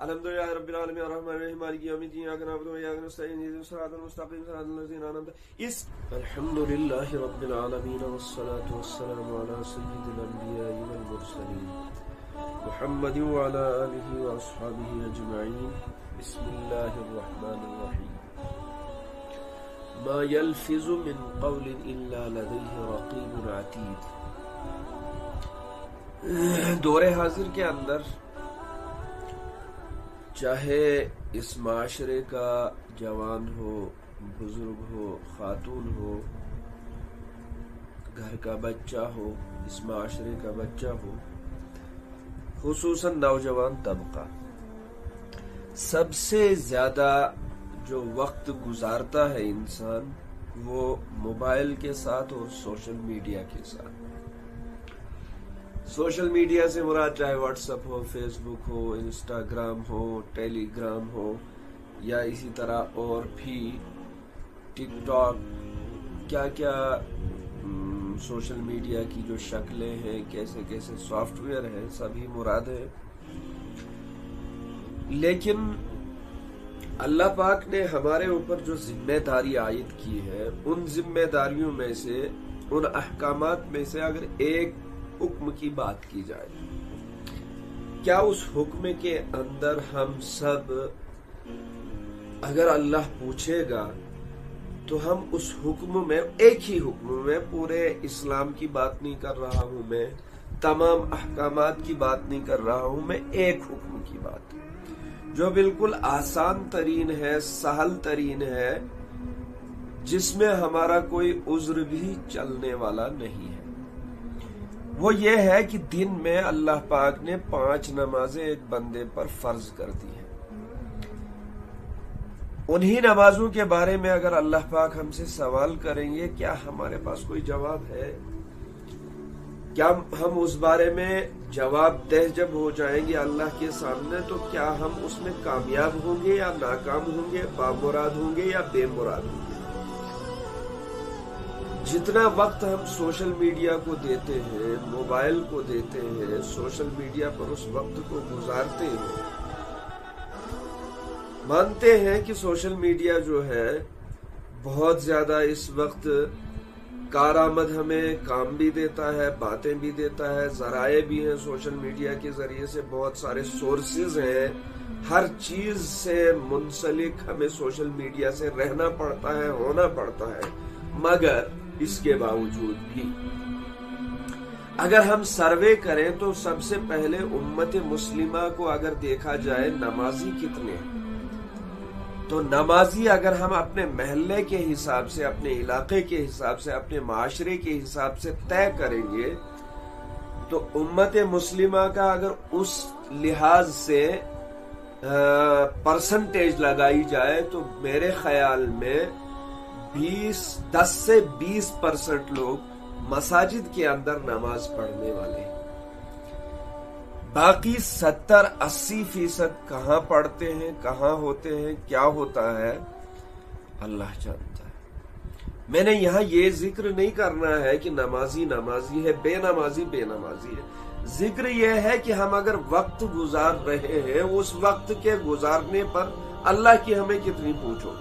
الحمدللہ رب العالمین الرحمن الرحیم مالک یوم الدین ایاک نعبد و ایاک نستعین اهدنا الصراط المستقیم صراط الذین انعمت الحمدللہ رب العالمین والصلاة والسلام علی سید الانبیاء والمرسلین محمد وعلى آلہ واصحابہ اجمعین. بسم اللہ الرحمن الرحیم. ما يلفظ من قول الا لدیہ رقیب عتید. دور حاضر کے اندر چاہے اس معاشرے کا جوان ہو، بزرگ ہو، خاتون ہو، گھر کا بچہ ہو، اس معاشرے کا بچہ ہو، خصوصاً نوجوان طبقہ، سب سے زیادہ جو وقت گزارتا ہے انسان وہ موبائل کے ساتھ اور سوشل میڈیا کے ساتھ. سوشل میڈیا سے مراد چاہے واٹس ایپ ہو، فیس بک ہو، انسٹاگرام ہو، ٹیلی گرام ہو، یا اسی طرح اور بھی ٹک ٹاک، کیا کیا سوشل میڈیا کی جو شکلیں ہیں، کیسے کیسے سافٹ ویئر ہیں، سبھی مراد ہے. لیکن اللہ پاک نے ہمارے اوپر جو ذمہ داری عائد کی ہے، ان ذمہ داریوں میں سے، ان احکامات میں سے اگر ایک حکم کی بات کی جائے، کیا اس حکم کے اندر ہم سب، اگر اللہ پوچھے گا تو ہم اس حکم میں، ایک ہی حکم میں، پورے اسلام کی بات نہیں کر رہا ہوں میں، تمام احکامات کی بات نہیں کر رہا ہوں میں، ایک حکم کی بات جو بالکل آسان ترین ہے، سہل ترین ہے، جس میں ہمارا کوئی عذر بھی چلنے والا نہیں ہے، وہ یہ ہے کہ دن میں اللہ پاک نے 5 نمازیں ایک بندے پر فرض کر دی ہیں. انہی نمازوں کے بارے میں اگر اللہ پاک ہم سے سوال کریں گے، کیا ہمارے پاس کوئی جواب ہے؟ کیا ہم اس بارے میں جواب دہ جب ہو جائیں گے اللہ کے سامنے، تو کیا ہم اس میں کامیاب ہوں گے یا ناکام ہوں گے، بامراد ہوں گے یا بے مراد ہوں گے؟ جتنا وقت ہم سوشل میڈیا کو دیتے ہیں، موبائل کو دیتے ہیں، سوشل میڈیا پر اس وقت کو گزارتے ہیں، مانتے ہیں کہ سوشل میڈیا جو ہے بہت زیادہ اس وقت کارآمد، ہمیں کام بھی دیتا ہے، باتیں بھی دیتا ہے، ذرائع بھی ہیں. سوشل میڈیا کے ذریعے سے بہت سارے سورسز ہیں، ہر چیز سے منسلک ہمیں سوشل میڈیا سے رہنا پڑتا ہے، ہونا پڑتا ہے. مگر اس کے باوجود بھی اگر ہم سروے کریں تو سب سے پہلے امت مسلمہ کو اگر دیکھا جائے نمازی کتنے ہیں، تو نمازی اگر ہم اپنے محلے کے حساب سے، اپنے علاقے کے حساب سے، اپنے معاشرے کے حساب سے طے کریں گے، تو امت مسلمہ کا اگر اس لحاظ سے پرسنٹیج لگائی جائے تو میرے خیال میں 10 سے 20% لوگ مساجد کے اندر نماز پڑھنے والے ہیں. باقی 70-80% کہاں پڑھتے ہیں، کہاں ہوتے ہیں، کیا ہوتا ہے، اللہ جانتا ہے. میں نے یہاں یہ ذکر نہیں کرنا ہے کہ نمازی نمازی ہے، بے نمازی بے نمازی ہے. ذکر یہ ہے کہ ہم اگر وقت گزار رہے ہیں، اس وقت کے گزارنے پر اللہ کی ہمیں کتنی پوچھو.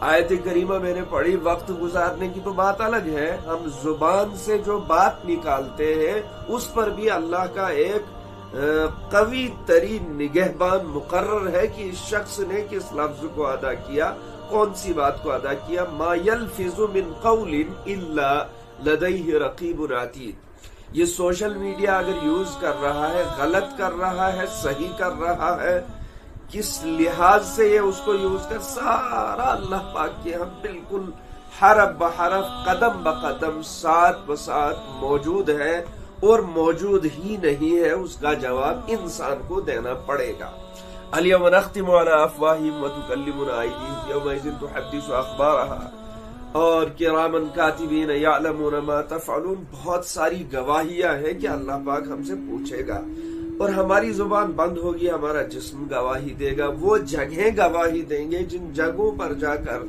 آیت کریمہ میں نے پڑھی، وقت گزارنے کی تو بات الگ ہے، ہم زبان سے جو بات نکالتے ہیں اس پر بھی اللہ کا ایک قوی ترین نگہبان مقرر ہے کہ اس شخص نے کس لفظ کو ادا کیا، کون سی بات کو ادا کیا. ما یلفظ من قول الا لدیہ رقیب عتید. یہ سوشل میڈیا اگر یوز کر رہا ہے، غلط کر رہا ہے، صحیح کر رہا ہے، کس لحاظ سے یہ اس کو یوز کر، سارا اللہ پاک کے ہم بالکل حرف بحرف، قدم بقدم، ساتھ بساتھ موجود ہے، اور موجود ہی نہیں ہے، اس کا جواب انسان کو دینا پڑے گا. الیوم نختم علی افواہہم وتکلمنا ایدیہم یومئذ تحدث اخبارها اور کراما کاتبین یعلمون ما تفعلون. بہت ساری گواہیاں ہیں کہ اللہ پاک ہم سے پوچھے گا، اور ہماری زبان بند ہوگی، ہمارا جسم گواہی دے گا. وہ جگہیں گواہی دیں گے جن جگہوں پر جا کر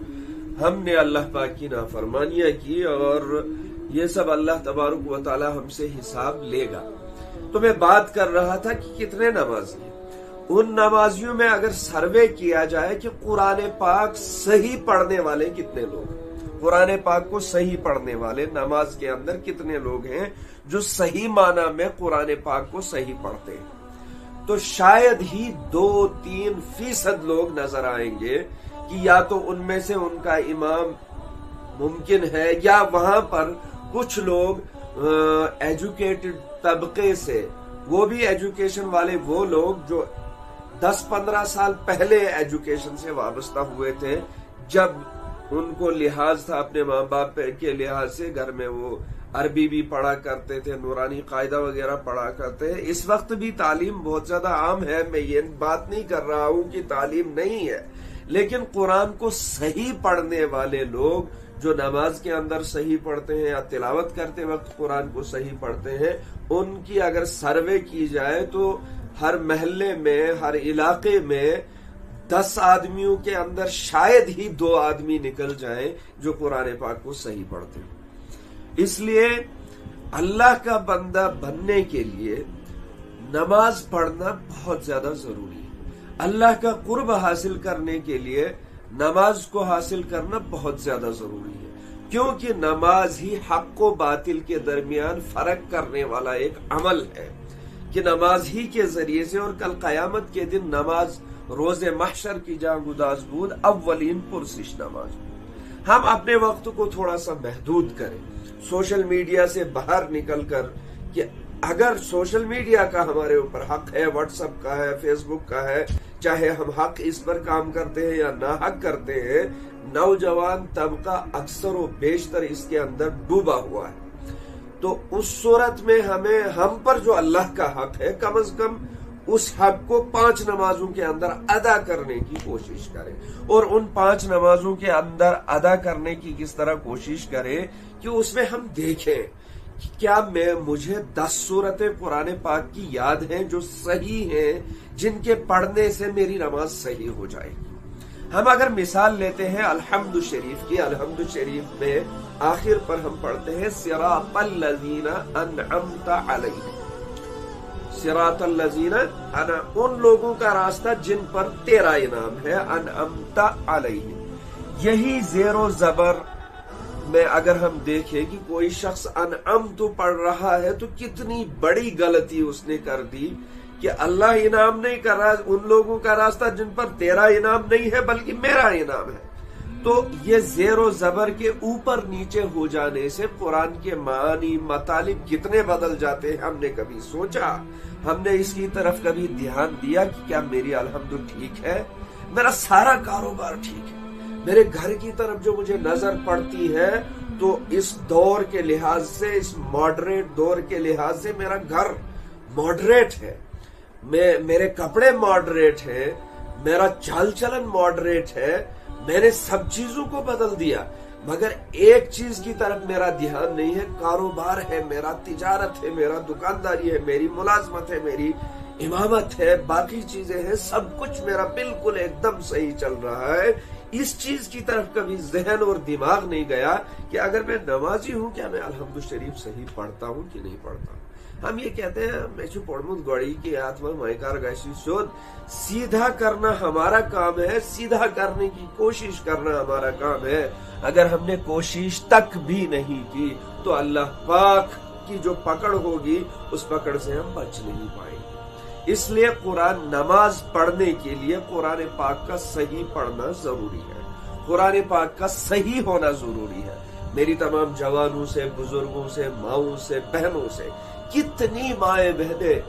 ہم نے اللہ پاک کی نافرمانیاں کی، اور یہ سب اللہ تبارک و تعالی ہم سے حساب لے گا. تو میں بات کر رہا تھا کہ کتنے نمازی ہیں، ان نمازیوں میں اگر سروے کیا جائے کہ قرآن پاک صحیح پڑھنے والے کتنے لوگ ہیں، قرآن پاک کو صحیح پڑھنے والے نماز کے اندر کتنے لوگ ہیں جو صحیح معنی میں قرآن پاک کو صحیح پڑھتے ہیں، تو شاید ہی 2-3% لوگ نظر آئیں گے کہ یا تو ان میں سے ان کا امام ممکن ہے، یا وہاں پر کچھ لوگ ایجوکیٹڈ طبقے سے، وہ بھی ایجوکیشن والے وہ لوگ جو 10-15 سال پہلے ایجوکیشن سے وابستہ ہوئے تھے، جب ان کو لحاظ تھا اپنے ماں باپ کے لحاظ سے، گھر میں وہ عربی بھی پڑھا کرتے تھے، نورانی قاعدہ وغیرہ پڑھا کرتے ہیں۔ اس وقت بھی تعلیم بہت زیادہ عام ہے، میں یہ بات نہیں کر رہا ہوں کہ تعلیم نہیں ہے، لیکن قرآن کو صحیح پڑھنے والے لوگ جو نماز کے اندر صحیح پڑھتے ہیں یا تلاوت کرتے وقت قرآن کو صحیح پڑھتے ہیں، ان کی اگر سروے کی جائے تو ہر محلے میں، ہر علاقے میں 10 آدمیوں کے اندر شاید ہی 2 آدمی نکل جائیں جو قرآن پاک کو صحیح پڑھتے ہیں۔ اس لیے اللہ کا بندہ بننے کے لیے نماز پڑھنا بہت زیادہ ضروری ہے، اللہ کا قرب حاصل کرنے کے لیے نماز کو حاصل کرنا بہت زیادہ ضروری ہے، کیونکہ نماز ہی حق و باطل کے درمیان فرق کرنے والا ایک عمل ہے، کہ نماز ہی کے ذریعے سے، اور کل قیامت کے دن نماز روز محشر کی جاں گداز بود اولین پرسش نماز۔ ہم اپنے وقت کو تھوڑا سا محدود کریں، سوشل میڈیا سے باہر نکل کر، کہ اگر سوشل میڈیا کا ہمارے اوپر حق ہے، واٹس ایپ کا ہے، فیس بک کا ہے، چاہے ہم حق اس پر کام کرتے ہیں یا ناحق کرتے ہیں، نوجوان طبقہ اکثر و بیشتر اس کے اندر ڈوبا ہوا ہے، تو اس صورت میں ہم پر جو اللہ کا حق ہے، کم از کم اس حق کو 5 نمازوں کے اندر ادا کرنے کی کوشش کریں، اور ان 5 نمازوں کے اندر ادا کرنے کی کس طرح کوشش کریں کہ اس میں ہم دیکھیں کہ کیا مجھے 10 سورتیں قرآن پاک کی یاد ہیں جو صحیح ہیں، جن کے پڑھنے سے میری نماز صحیح ہو جائے گی۔ ہم اگر مثال لیتے ہیں الحمد شریف کی، الحمد شریف میں آخر پر ہم پڑھتے ہیں صراط الذین انعمت علیہم، صراط الذین، ان لوگوں کا راستہ جن پر تیرا انعام ہے، انعمت علیہم۔ یہی زیر و زبر میں اگر ہم دیکھیں کہ کوئی شخص انعمت پڑھ رہا ہے تو کتنی بڑی غلطی اس نے کر دی، کہ اللہ انعام نہیں کر رہا، ان لوگوں کا راستہ جن پر تیرا انعام نہیں ہے بلکہ میرا انعام ہے۔ تو یہ زیر و زبر کے اوپر نیچے ہو جانے سے قرآن کے معانی، مطالب کتنے بدل جاتے ہیں، ہم نے کبھی سوچا، ہم نے اس کی طرف کبھی دھیان دیا کہ کیا میری الحمد ٹھیک ہے، میرا سارا کاروبار ٹھیک ہے، میرے گھر کی طرف جو مجھے نظر پڑتی ہے تو اس دور کے لحاظ سے، اس ماڈریٹ دور کے لحاظ سے میرا گھر ماڈریٹ ہے، میرے کپڑے ماڈریٹ ہیں، میرا چال چلن ماڈریٹ ہے، میں نے سب چیزوں کو بدل دیا، مگر ایک چیز کی طرف میرا دھیان نہیں ہے، کاروبار ہے میرا، تجارت ہے میرا، دکانداری ہے میری، ملازمت ہے میری، امامت ہے، باقی چیزیں ہیں، سب کچھ میرا بالکل ایک دم صحیح چل رہا ہے۔ اس چیز کی طرف کبھی ذہن اور دماغ نہیں گیا کہ اگر میں نمازی ہوں کیا میں الحمد شریف صحیح پڑھتا ہوں کہ نہیں پڑھتا ہوں۔ ہم یہ کہتے ہیں میں چھو پڑھمت گوڑی کی آتما مائکار گیسی شد، سیدھا کرنا ہمارا کام ہے، سیدھا کرنے کی کوشش کرنا ہمارا کام ہے۔ اگر ہم نے کوشش تک بھی نہیں کی تو اللہ پاک کی جو پکڑ ہوگی اس پکڑ سے ہم بچ نہیں پائیں گے۔ اس لیے قرآن نماز پڑھنے کے لیے قرآن پاک کا صحیح پڑھنا ضروری ہے، قرآن پاک کا صحیح ہونا ضروری ہے۔ میری تمام جوانوں سے، بزرگوں سے، ماؤں سے، بہنوں سے، کتنی مائیں بہنیں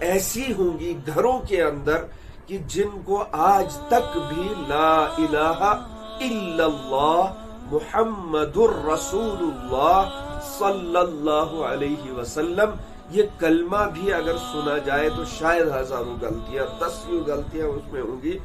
ایسی ہوں گی گھروں کے اندر کہ جن کو آج تک بھی لا الہ الا اللہ محمد الرسول اللہ صلی اللہ علیہ وسلم، یہ کلمہ بھی اگر سنا جائے تو شاید ہزاروں غلطیاں، 10 غلطیاں اس میں ہوں گی،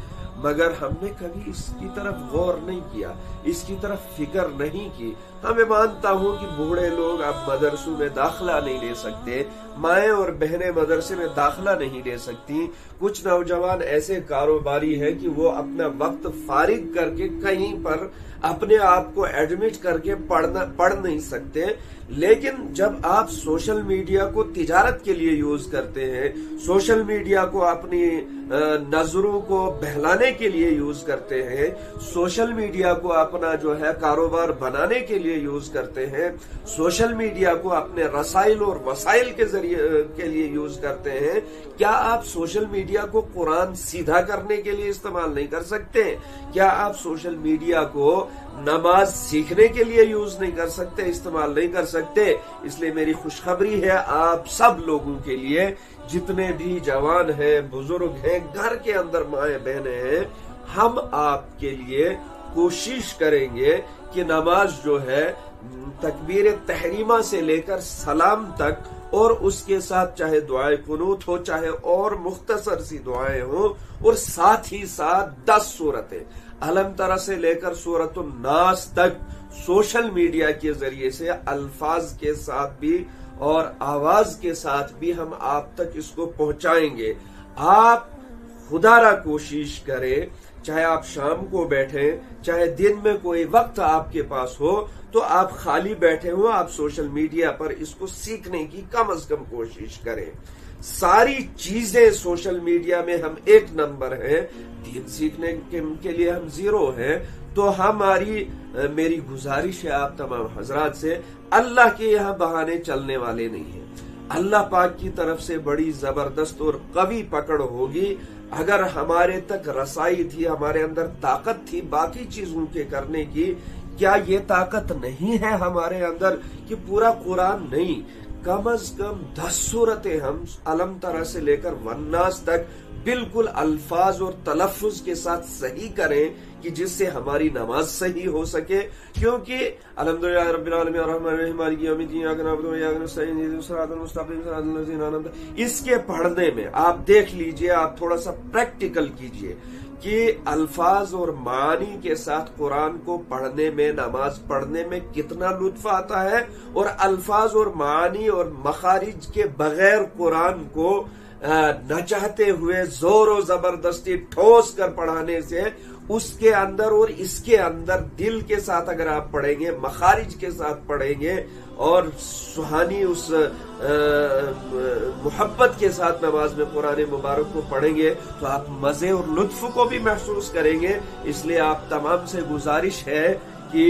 مگر ہم نے کبھی اس کی طرف غور نہیں کیا، اس کی طرف فکر نہیں کی۔ میں مانتا ہوں کہ بوڑھے لوگ اب مدرسوں میں داخلہ نہیں لے سکتے، مائیں اور بہنیں مدرسے میں داخلہ نہیں لے سکتی، کچھ نوجوان ایسے کاروباری ہیں کہ وہ اپنا وقت فارغ کر کے کہیں پر اپنے آپ کو ایڈمٹ کر کے پڑھ نہیں سکتے، لیکن جب آپ سوشل میڈیا کو تجارت کے لیے یوز کرتے ہیں، سوشل میڈیا کو اپنی نظروں کو بہلانے کے لیے یوز کرتے ہیں، سوشل میڈیا کو اپنا جو ہے کاروبار بنانے کے لیے یوز کرتے ہیں، سوشل میڈیا کو اپنے رسائل اور وسائل کے ذریعے کے لیے یوز کرتے ہیں، کیا آپ سوشل میڈیا کو قرآن سیدھا کرنے کے لیے استعمال نہیں کر سکتے؟ کیا آپ سوشل میڈیا کو نماز سیکھنے کے لیے یوز نہیں کر سکتے، استعمال نہیں کر سکتے؟ اس لیے میری خوشخبری ہے آپ سب لوگوں کے لیے، جتنے بھی جوان ہیں، بزرگ ہیں، گھر کے اندر مائیں بہنیں ہیں، ہم آپ کے لیے کوشش کریں گے کہ نماز جو ہے تکبیر تحریمہ سے لے کر سلام تک، اور اس کے ساتھ چاہے دعائے قنوت ہو، چاہے اور مختصر سی دعائیں ہوں، اور ساتھ ہی ساتھ 10 سورتیں علم ترى سے لے کر سورۃ الناس تک سوشل میڈیا کے ذریعے سے الفاظ کے ساتھ بھی اور آواز کے ساتھ بھی ہم آپ تک اس کو پہنچائیں گے۔ آپ خدا را کوشش کریں، چاہے آپ شام کو بیٹھیں، چاہے دن میں کوئی وقت آپ کے پاس ہو، تو آپ خالی بیٹھے ہو، آپ سوشل میڈیا پر اس کو سیکھنے کی کم از کم کوشش کریں۔ ساری چیزیں سوشل میڈیا میں ہم 1 نمبر ہیں، دین سیکھنے کے لیے ہم 0 ہیں، تو میری گزارش ہے آپ تمام حضرات سے، اللہ کے یہاں بہانے چلنے والے نہیں ہیں، اللہ پاک کی طرف سے بڑی زبردست اور قوی پکڑ ہوگی۔ اگر ہمارے تک رسائی تھی، ہمارے اندر طاقت تھی باقی چیزوں کے کرنے کی، کیا یہ طاقت نہیں ہے ہمارے اندر کہ پورا قرآن نہیں، کم از کم 10 سورتیں ہم علم ترى سے لے کر والناس تک بالکل الفاظ اور تلفظ کے ساتھ صحیح کریں کہ جس سے ہماری نماز صحیح ہو سکے؟ کیونکہ الحمدللہ رب العالمین الرحمن الرحیم مالک یوم الدین ایاک نعبد و ایاک نستعین اهدنا الصراط المستقیم صراط الذین انعمت علیہم، اس کے پڑھنے میں آپ دیکھ لیجئے، آپ تھوڑا سا پریکٹیکل کیجئے کہ الفاظ اور معانی کے ساتھ قرآن کو پڑھنے میں، نماز پڑھنے میں کتنا لطف آتا ہے، اور الفاظ اور معانی اور مخارج کے بغیر قرآن کو نہ چاہتے ہوئے زور و زبردستی ٹھوس کر پڑھانے سے اس کے اندر اور اس کے اندر دل کے ساتھ اگر آپ پڑھیں گے، مخارج کے ساتھ پڑھیں گے اور سہانی اس محبت کے ساتھ نماز میں قرآن مبارک کو پڑھیں گے تو آپ مزے اور لطف کو بھی محسوس کریں گے۔ اس لیے آپ تمام سے گزارش ہے کہ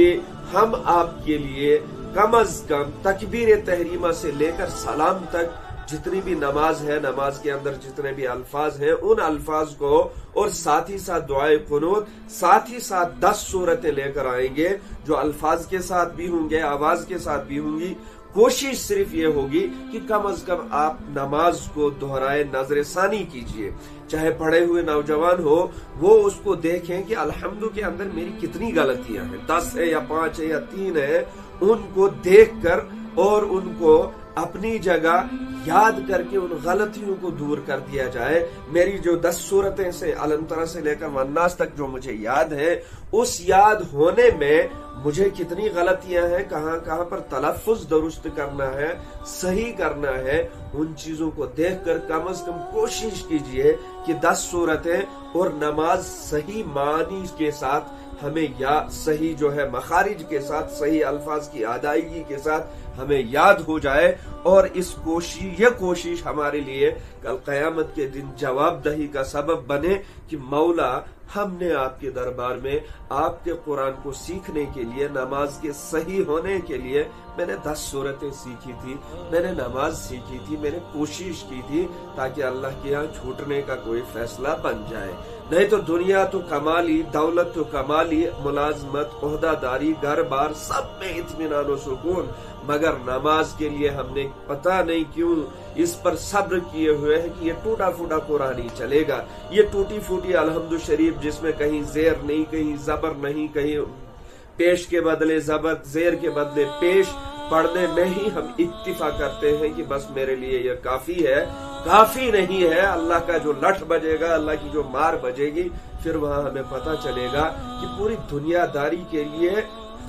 ہم آپ کے لیے کم از کم تکبیر تحریمہ سے لے کر سلام تک جتنی بھی نماز ہے، نماز کے اندر جتنے بھی الفاظ ہیں، ان الفاظ کو اور ساتھ ہی ساتھ دعائے قنوت، ساتھ ہی ساتھ 10 سورتیں لے کر آئیں گے جو الفاظ کے ساتھ بھی ہوں گے، آواز کے ساتھ بھی ہوں گی۔ کوشش صرف یہ ہوگی کہ کم از کم آپ نماز کو دہرائے نظر ثانی کیجئے، چاہے پڑھے ہوئے نوجوان ہو وہ اس کو دیکھیں کہ الحمد کے اندر میری کتنی غلطیاں ہیں، 10 ہے یا 5 ہے یا 3 ہے، ان کو دیکھ کر اور ان کو اپنی جگہ یاد کر کے ان غلطیوں کو دور کر دیا جائے۔ میری جو 10 سورتیں سے علم ترى سے لے کر والناس تک جو مجھے یاد ہے، اس یاد ہونے میں مجھے کتنی غلطیاں ہیں، کہاں کہاں پر تلفظ درست کرنا ہے، صحیح کرنا ہے، ان چیزوں کو دیکھ کر کم از کم کوشش کیجئے کہ 10 سورتیں اور نماز صحیح معنی کے ساتھ ہمیں یا صحیح جو ہے مخارج کے ساتھ، صحیح الفاظ کی ادائیگی کے ساتھ ہمیں یاد ہو جائے، اور یہ کوشش ہمارے لیے کل قیامت کے دن جواب دہی کا سبب بنے کہ مولا ہم نے آپ کے دربار میں آپ کے قرآن کو سیکھنے کے لیے، نماز کے صحیح ہونے کے لیے میں نے 10 سورتیں سیکھی تھی، میں نے نماز سیکھی تھی، میں نے کوشش کی تھی تاکہ اللہ کے یہاں چھوٹنے کا کوئی فیصلہ بن جائے۔ نہیں تو دنیا تو کمالی، دولت تو کمالی، ملازمت، عہدہ داری، گھر بار سب میں اطمینان و سکون، مگر نماز کے لیے ہم نے پتہ نہیں کیوں اس پر صبر کیے ہوئے ہیں کہ یہ ٹوٹا پھوٹا قرآن ہی چلے گا، یہ ٹوٹی پھوٹی الحمد شریف جس میں کہیں زیر نہیں، کہیں زبر نہیں، کہیں پیش کے بدلے زبر، زیر کے بدلے پیش، پڑھنے میں ہی ہم اکتفا کرتے ہیں کہ بس میرے لیے یہ کافی ہے۔ کافی نہیں ہے، اللہ کا جو لٹھ بجے گا، اللہ کی جو مار بجے گی، پھر وہاں ہمیں پتہ چلے گا کہ پوری دنیا داری کے لیے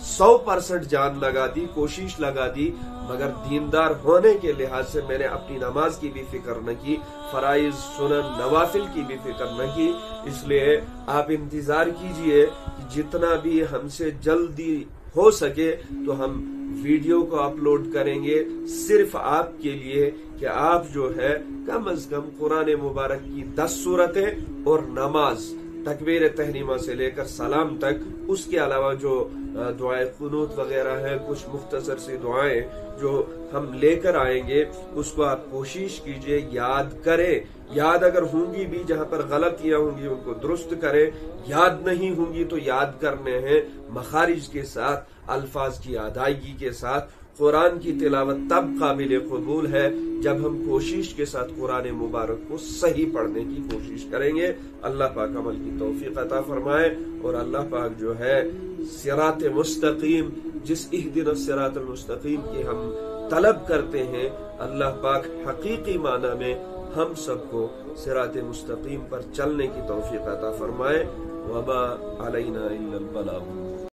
100% جان لگا دی، کوشش لگا دی، مگر دیندار ہونے کے لحاظ سے میں نے اپنی نماز کی بھی فکر نہ کی، فرائض سنن نوافل کی بھی فکر نہ کی۔ اس لیے آپ انتظار کیجئے کہ جتنا بھی ہم سے جلدی ہو سکے تو ہم ویڈیو کو اپلوڈ کریں گے صرف آپ کے لیے، کہ آپ جو ہے کم از کم قرآن مبارک کی 10 سورتیں اور نماز تکبیر تحریمہ سے لے کر سلام تک، اس کے علاوہ جو دعائے قنوت وغیرہ ہے، کچھ مختصر سی دعائیں جو ہم لے کر آئیں گے، اس کو آپ کوشش کیجئے یاد کریں۔ یاد اگر ہوں گی بھی، جہاں پر غلطیاں ہوں گی ان کو درست کریں، یاد نہیں ہوں گی تو یاد کرنے ہیں مخارج کے ساتھ، الفاظ کی ادائیگی کے ساتھ۔ قرآن کی تلاوت تب قابل قبول ہے جب ہم کوشش کے ساتھ قرآن مبارک کو صحیح پڑھنے کی کوشش کریں گے۔ اللہ پاک عمل کی توفیق عطا فرمائے، اور اللہ پاک جو ہے صراط مستقیم، جس اہدنا الصراط المستقیم کی ہم طلب کرتے ہیں، اللہ پاک حقیقی معنی میں ہم سب کو صراط مستقیم پر چلنے کی توفیق عطا فرمائے۔ وما علینا الا البلاغ۔